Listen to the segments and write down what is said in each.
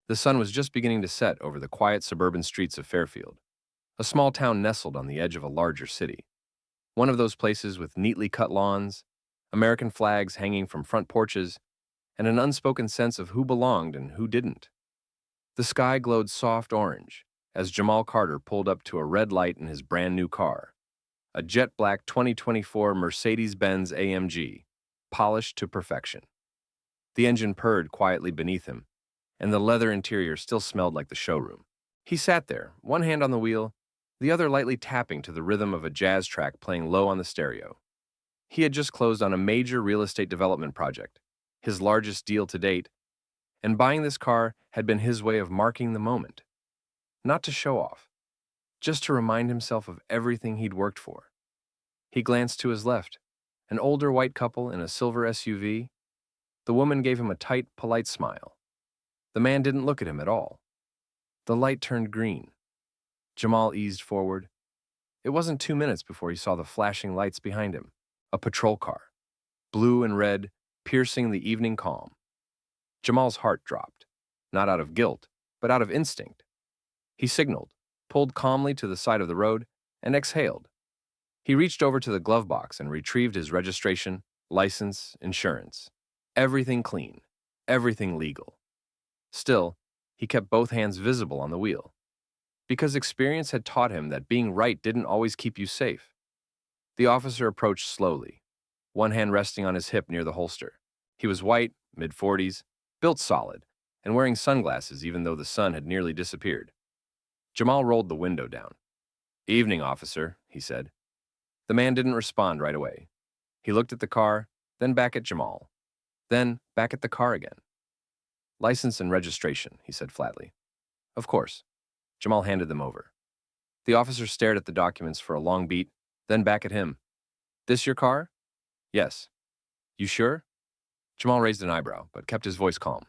The sun was just beginning to set over the quiet suburban streets of Fairfield, a small town nestled on the edge of a larger city. One of those places with neatly cut lawns, American flags hanging from front porches, and an unspoken sense of who belonged and who didn't. The sky glowed soft orange as Jamal Carter pulled up to a red light in his brand new car, a jet black 2024 Mercedes-Benz AMG, polished to perfection. The engine purred quietly beneath him, and the leather interior still smelled like the showroom. He sat there, one hand on the wheel, the other lightly tapping to the rhythm of a jazz track playing low on the stereo. He had just closed on a major real estate development project, his largest deal to date, and buying this car had been his way of marking the moment. Not to show off, just to remind himself of everything he'd worked for. He glanced to his left, an older white couple in a silver SUV. The woman gave him a tight, polite smile. The man didn't look at him at all. The light turned green. Jamal eased forward. It wasn't 2 minutes before he saw the flashing lights behind him. A patrol car, blue and red, piercing the evening calm. Jamal's heart dropped, not out of guilt, but out of instinct. He signaled, pulled calmly to the side of the road, and exhaled. He reached over to the glove box and retrieved his registration, license, insurance. Everything clean, everything legal. Still, he kept both hands visible on the wheel, because experience had taught him that being right didn't always keep you safe. The officer approached slowly, one hand resting on his hip near the holster. He was white, mid-40s, built solid, and wearing sunglasses even though the sun had nearly disappeared. Jamal rolled the window down. "Evening, officer," he said. The man didn't respond right away. He looked at the car, then back at Jamal, then back at the car again. "License and registration," he said flatly. "Of course." Jamal handed them over. The officer stared at the documents for a long beat, then back at him. "This your car?" "Yes." "You sure?" Jamal raised an eyebrow, but kept his voice calm.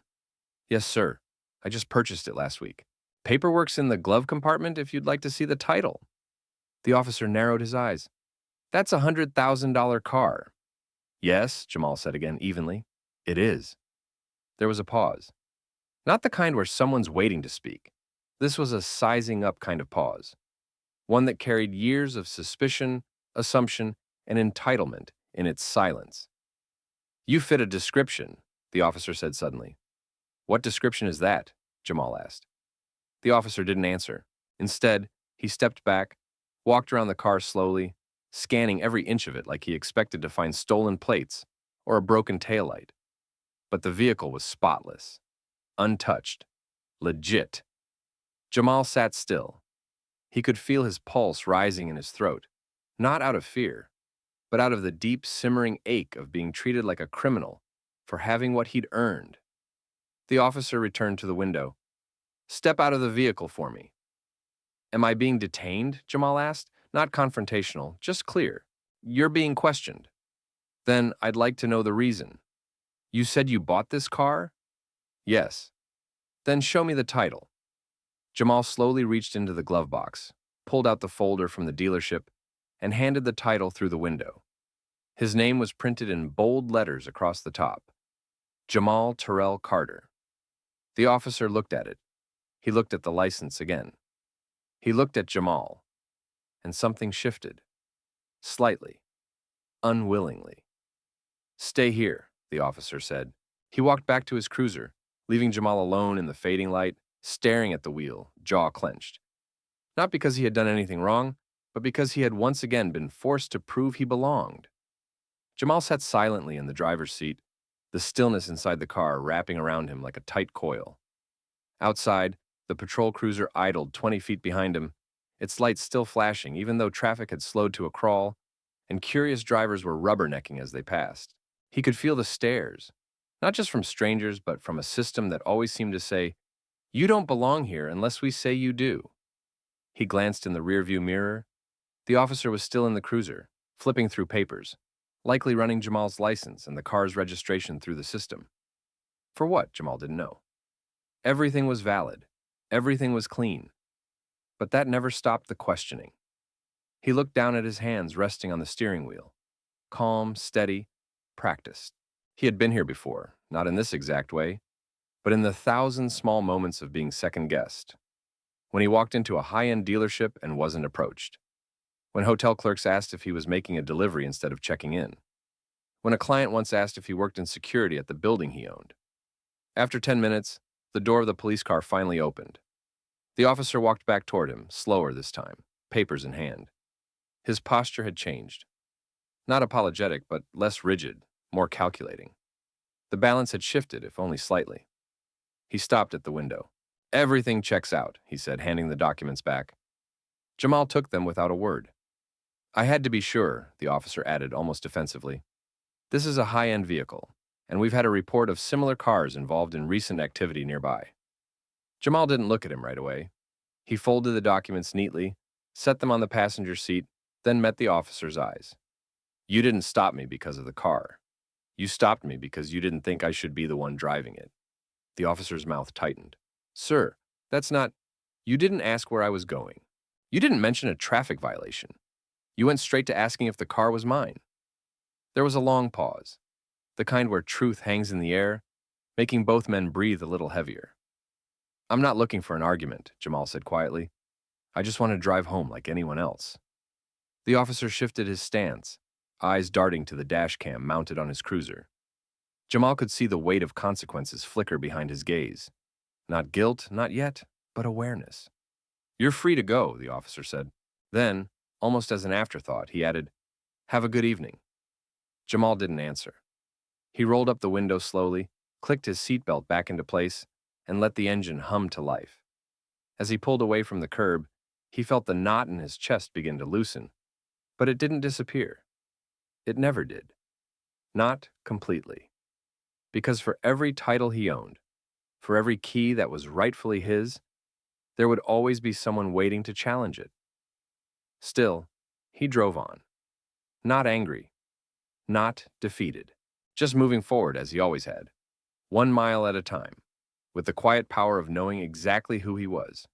"Yes, sir. I just purchased it last week. Paperwork's in the glove compartment if you'd like to see the title." The officer narrowed his eyes. "That's a $100,000 car." "Yes," Jamal said again, evenly. "It is." There was a pause. Not the kind where someone's waiting to speak. This was a sizing up kind of pause. One that carried years of suspicion, assumption, and entitlement in its silence. "You fit a description," the officer said suddenly. "What description is that?" Jamal asked. The officer didn't answer. Instead, he stepped back, walked around the car slowly, scanning every inch of it like he expected to find stolen plates or a broken taillight. But the vehicle was spotless, untouched, legit. Jamal sat still. He could feel his pulse rising in his throat, not out of fear, but out of the deep, simmering ache of being treated like a criminal for having what he'd earned. The officer returned to the window. "Step out of the vehicle for me." "Am I being detained?" Jamal asked. Not confrontational, just clear. "You're being questioned." "Then I'd like to know the reason." "You said you bought this car?" "Yes." "Then show me the title." Jamal slowly reached into the glove box, pulled out the folder from the dealership, and handed the title through the window. His name was printed in bold letters across the top. Jamal Terrell Carter. The officer looked at it. He looked at the license again. He looked at Jamal. And something shifted. Slightly. Unwillingly. "Stay here," the officer said. He walked back to his cruiser, leaving Jamal alone in the fading light, staring at the wheel, jaw clenched. Not because he had done anything wrong, but because he had once again been forced to prove he belonged. Jamal sat silently in the driver's seat, the stillness inside the car wrapping around him like a tight coil. Outside, the patrol cruiser idled 20 feet behind him, its lights still flashing even though traffic had slowed to a crawl, and curious drivers were rubbernecking as they passed. He could feel the stares, not just from strangers but from a system that always seemed to say, "You don't belong here unless we say you do." He glanced in the rearview mirror. The officer was still in the cruiser, flipping through papers, likely running Jamal's license and the car's registration through the system. For what, Jamal didn't know. Everything was valid. Everything was clean. But that never stopped the questioning. He looked down at his hands resting on the steering wheel. Calm, steady, practiced. He had been here before, not in this exact way, but in the thousand small moments of being second-guessed. When he walked into a high-end dealership and wasn't approached. When hotel clerks asked if he was making a delivery instead of checking in. When a client once asked if he worked in security at the building he owned. After 10 minutes, the door of the police car finally opened. The officer walked back toward him, slower this time, papers in hand. His posture had changed. Not apologetic, but less rigid, more calculating. The balance had shifted, if only slightly. He stopped at the window. "Everything checks out," he said, handing the documents back. Jamal took them without a word. "I had to be sure," the officer added, almost defensively. "This is a high-end vehicle, and we've had a report of similar cars involved in recent activity nearby." Jamal didn't look at him right away. He folded the documents neatly, set them on the passenger seat, then met the officer's eyes. "You didn't stop me because of the car. You stopped me because you didn't think I should be the one driving it." The officer's mouth tightened. "Sir, that's not... You didn't ask where I was going. You didn't mention a traffic violation. You went straight to asking if the car was mine." There was a long pause, the kind where truth hangs in the air, making both men breathe a little heavier. "I'm not looking for an argument," Jamal said quietly. "I just want to drive home like anyone else." The officer shifted his stance, eyes darting to the dash cam mounted on his cruiser. Jamal could see the weight of consequences flicker behind his gaze. Not guilt, not yet, but awareness. "You're free to go," the officer said. Then, almost as an afterthought, he added, "Have a good evening." Jamal didn't answer. He rolled up the window slowly, clicked his seatbelt back into place, and let the engine hum to life. As he pulled away from the curb, he felt the knot in his chest begin to loosen, but it didn't disappear. It never did. Not completely. Because for every title he owned, for every key that was rightfully his, there would always be someone waiting to challenge it. Still, he drove on. Not angry. Not defeated. Just moving forward as he always had. 1 mile at a time, with the quiet power of knowing exactly who he was.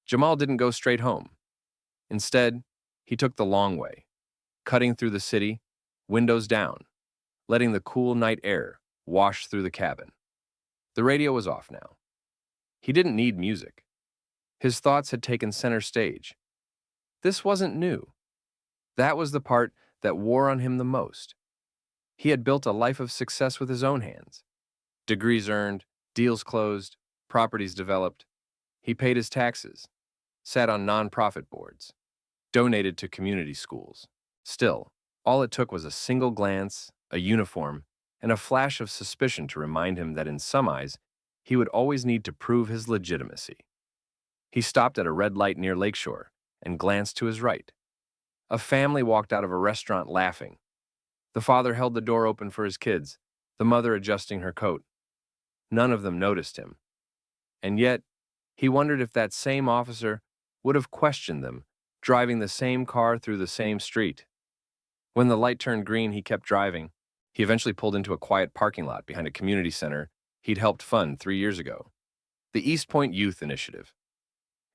Jamal didn't go straight home. Instead, he took the long way, cutting through the city, windows down, letting the cool night air wash through the cabin. The radio was off now. He didn't need music. His thoughts had taken center stage. This wasn't new. That was the part that wore on him the most. He had built a life of success with his own hands. Degrees earned, deals closed, properties developed. He paid his taxes, sat on nonprofit boards, donated to community schools. Still, all it took was a single glance, a uniform, and a flash of suspicion to remind him that in some eyes, he would always need to prove his legitimacy. He stopped at a red light near Lakeshore and glanced to his right. A family walked out of a restaurant laughing. The father held the door open for his kids, the mother adjusting her coat. None of them noticed him. And yet, he wondered if that same officer would have questioned them, driving the same car through the same street. When the light turned green, he kept driving. He eventually pulled into a quiet parking lot behind a community center he'd helped fund 3 years ago, the East Point Youth Initiative.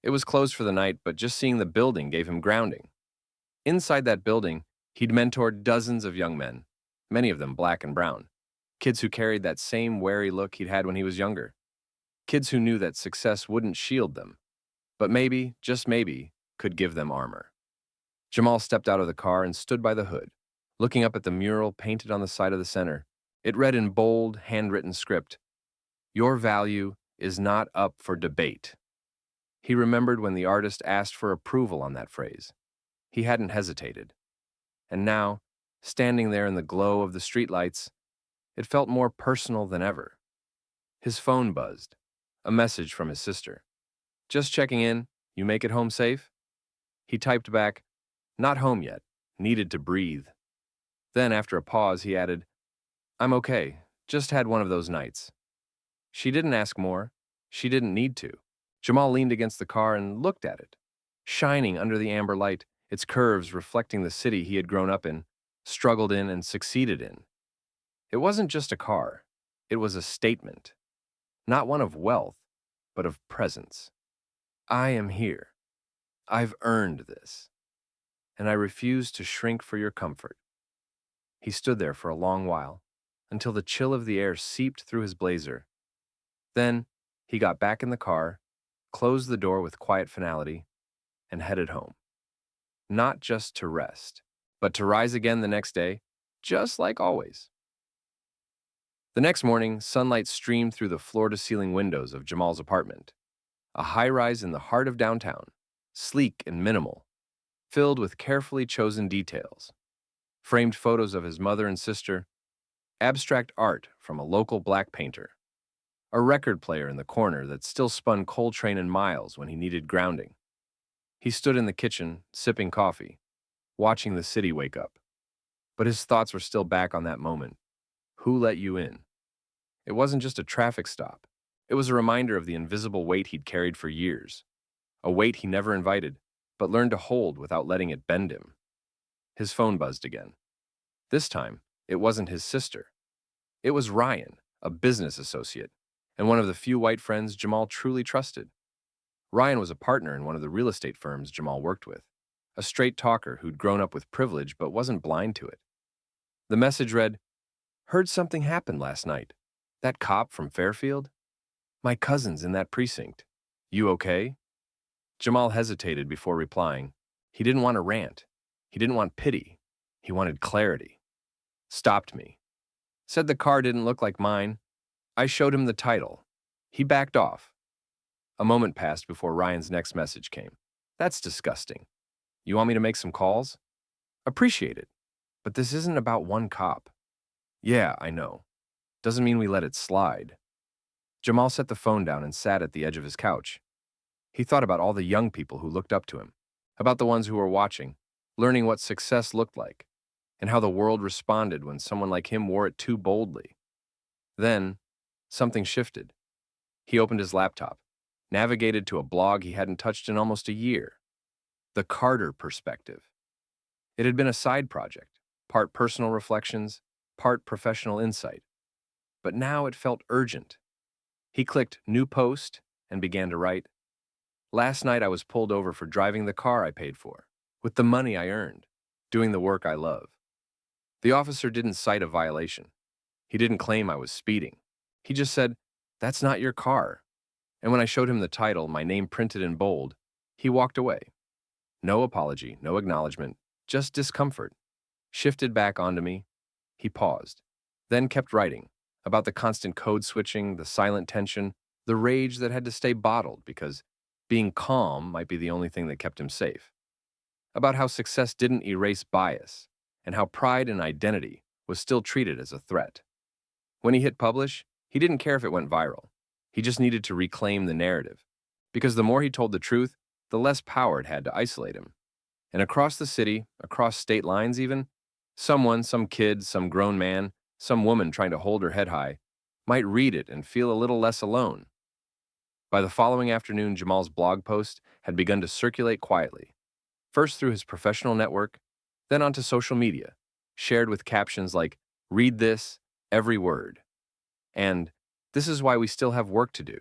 It was closed for the night, but just seeing the building gave him grounding. Inside that building, he'd mentored dozens of young men, many of them black and brown, kids who carried that same wary look he'd had when he was younger, kids who knew that success wouldn't shield them, but maybe, just maybe, could give them armor. Jamal stepped out of the car and stood by the hood, looking up at the mural painted on the side of the center. It read in bold, handwritten script, "Your value is not up for debate." He remembered when the artist asked for approval on that phrase. He hadn't hesitated. And now, standing there in the glow of the streetlights, it felt more personal than ever. His phone buzzed, a message from his sister. "Just checking in, you make it home safe?" He typed back, "Not home yet, needed to breathe." Then, after a pause, he added, "I'm okay, just had one of those nights." She didn't ask more. She didn't need to. Jamal leaned against the car and looked at it, shining under the amber light, its curves reflecting the city he had grown up in, struggled in, and succeeded in. It wasn't just a car. It was a statement. Not one of wealth, but of presence. "I am here. I've earned this. And I refuse to shrink for your comfort." He stood there for a long while, until the chill of the air seeped through his blazer. Then, he got back in the car, closed the door with quiet finality, and headed home. Not just to rest, but to rise again the next day, just like always. The next morning, sunlight streamed through the floor-to-ceiling windows of Jamal's apartment, a high-rise in the heart of downtown, sleek and minimal, filled with carefully chosen details. Framed photos of his mother and sister, abstract art from a local black painter, a record player in the corner that still spun Coltrane and Miles when he needed grounding. He stood in the kitchen, sipping coffee, watching the city wake up. But his thoughts were still back on that moment. Who let you in? It wasn't just a traffic stop. It was a reminder of the invisible weight he'd carried for years. A weight he never invited, but learned to hold without letting it bend him. His phone buzzed again. This time, it wasn't his sister. It was Ryan, a business associate, and one of the few white friends Jamal truly trusted. Ryan was a partner in one of the real estate firms Jamal worked with, a straight talker who'd grown up with privilege but wasn't blind to it. The message read, "Heard something happened last night. That cop from Fairfield? My cousin's in that precinct. You okay?" Jamal hesitated before replying. He didn't want to rant. He didn't want pity. He wanted clarity. Stopped me. Said the car didn't look like mine. I showed him the title. He backed off. A moment passed before Ryan's next message came. "That's disgusting. You want me to make some calls?" "Appreciate it. But this isn't about one cop." "Yeah, I know. Doesn't mean we let it slide." Jamal set the phone down and sat at the edge of his couch. He thought about all the young people who looked up to him, about the ones who were watching, learning what success looked like, and how the world responded when someone like him wore it too boldly. Then, something shifted. He opened his laptop, navigated to a blog he hadn't touched in almost a year. The Carter Perspective. It had been a side project, part personal reflections, part professional insight. But now it felt urgent. He clicked New Post and began to write, "Last night I was pulled over for driving the car I paid for, with the money I earned, doing the work I love. The officer didn't cite a violation. He didn't claim I was speeding. He just said, 'That's not your car.' And when I showed him the title, my name printed in bold, he walked away. No apology, no acknowledgement, just discomfort. Shifted back onto me. He paused, then kept writing, about the constant code switching, the silent tension, the rage that had to stay bottled because being calm might be the only thing that kept him safe. About how success didn't erase bias, and how pride and identity was still treated as a threat. When he hit publish, he didn't care if it went viral. He just needed to reclaim the narrative, because the more he told the truth, the less power it had to isolate him. And across the city, across state lines even, someone, some kid, some grown man, some woman trying to hold her head high, might read it and feel a little less alone. By the following afternoon, Jamal's blog post had begun to circulate quietly, first through his professional network, then onto social media, shared with captions like, "Read this, every word," and "This is why we still have work to do."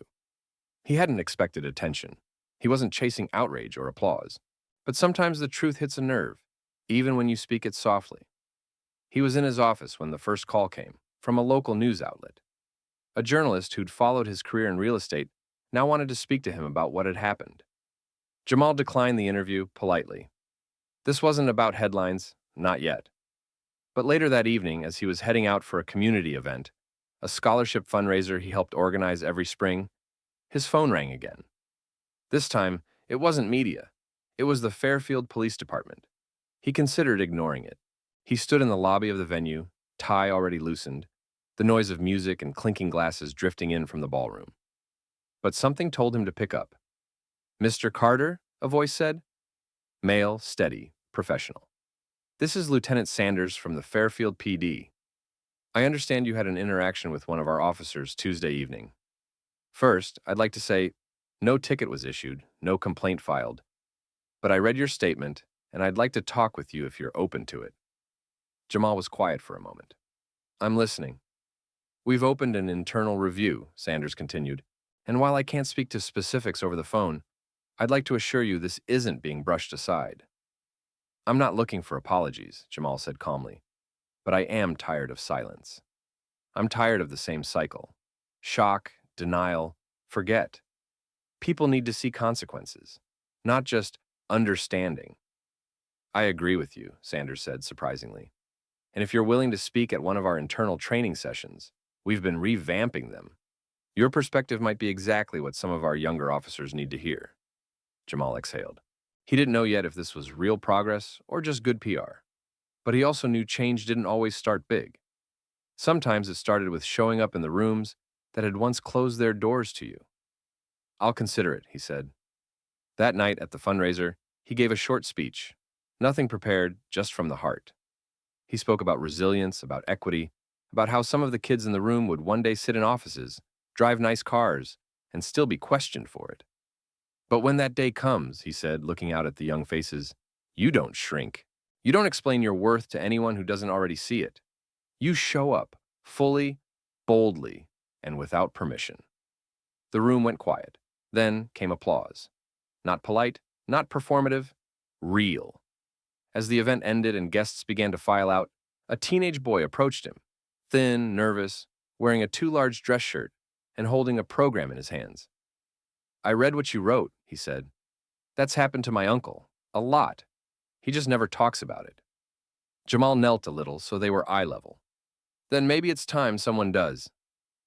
He hadn't expected attention. He wasn't chasing outrage or applause. But sometimes the truth hits a nerve, even when you speak it softly. He was in his office when the first call came, from a local news outlet. A journalist who'd followed his career in real estate now wanted to speak to him about what had happened. Jamal declined the interview politely. This wasn't about headlines, not yet. But later that evening, as he was heading out for a community event, a scholarship fundraiser he helped organize every spring, his phone rang again. This time, it wasn't media. It was the Fairfield Police Department. He considered ignoring it. He stood in the lobby of the venue, tie already loosened, the noise of music and clinking glasses drifting in from the ballroom. But something told him to pick up. "Mr. Carter?" a voice said. Male, steady, professional. "This is Lieutenant Sanders from the Fairfield PD. I understand you had an interaction with one of our officers Tuesday evening. First, I'd like to say, no ticket was issued, no complaint filed. But I read your statement, and I'd like to talk with you if you're open to it." Jamal was quiet for a moment. "I'm listening." "We've opened an internal review," Sanders continued, "and while I can't speak to specifics over the phone, I'd like to assure you this isn't being brushed aside." "I'm not looking for apologies," Jamal said calmly, "but I am tired of silence. I'm tired of the same cycle. Shock, denial, forget. People need to see consequences, not just understanding. I agree with you, Sanders said surprisingly. And if you're willing to speak at one of our internal training sessions, we've been revamping them. Your perspective might be exactly what some of our younger officers need to hear. Jamal exhaled. He didn't know yet if this was real progress or just good PR. But he also knew change didn't always start big. Sometimes it started with showing up in the rooms that had once closed their doors to you. I'll consider it, he said. That night at the fundraiser, he gave a short speech. Nothing prepared, just from the heart. He spoke about resilience, about equity, about how some of the kids in the room would one day sit in offices, drive nice cars, and still be questioned for it. But when that day comes, he said, looking out at the young faces, you don't shrink. You don't explain your worth to anyone who doesn't already see it. You show up, fully, boldly, and without permission. The room went quiet. Then came applause. Not polite, not performative, real. As the event ended and guests began to file out, a teenage boy approached him, thin, nervous, wearing a too large dress shirt and holding a program in his hands. I read what you wrote, he said. That's happened to my uncle, a lot. He just never talks about it. Jamal knelt a little so they were eye level. Then maybe it's time someone does.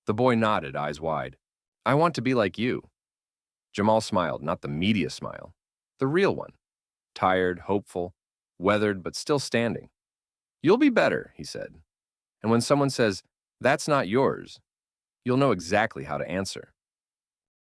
The boy nodded, eyes wide. I want to be like you. Jamal smiled, not the media smile, the real one. Tired, hopeful, weathered, but still standing. You'll be better, he said. And when someone says, that's not yours, you'll know exactly how to answer.